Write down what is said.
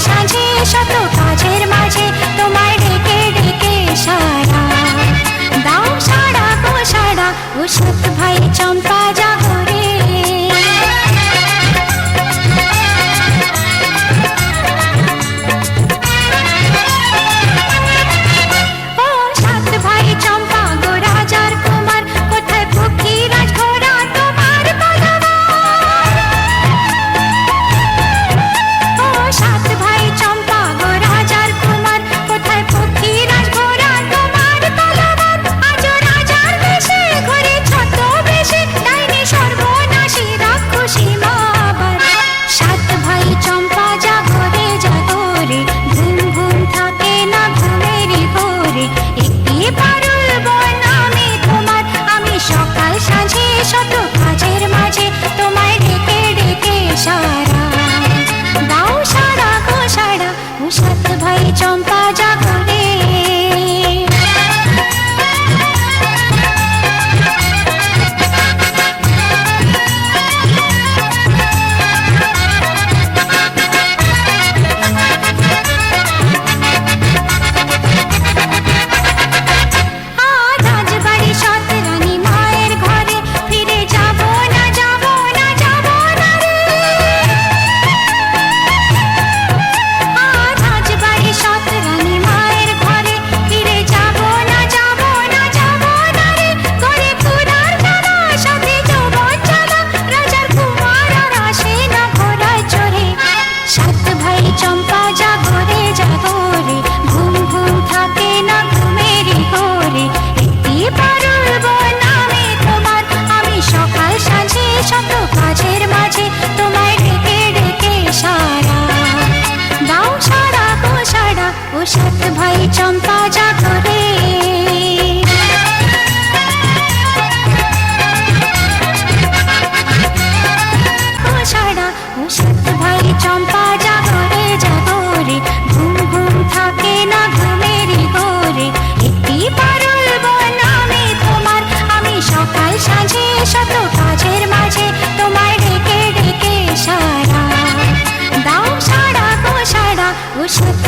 সাঁঝে শত কাজের মাঝে তোমায় ডেকে ডেকে সারা দাও সারা গো সারা ও সাত ভাই চম্পা জাগরে শত কাজের মাঝে তোমায় ডেকে ডেকে সারা দাও সারা গো সারা ও সাত ভাই চম্পা জাগরে শত কাজের মাঝে তোমায় ডেকে ডেকে সারা দাও সারা গো সারা ও সাত ভাই চম্পা জাগরে সারা ও সাত ভাই চম্পা জাগরে জাগরে ঘুম ঘুম থাকে না ঘুমেরই ঘরে একটি পারুল নামে তোমার আমি সকাল সাঁঝে শত কাজের মাঝে তোমায় ডেকে ডেকে সারা দাও সারা গো সারা ও সাত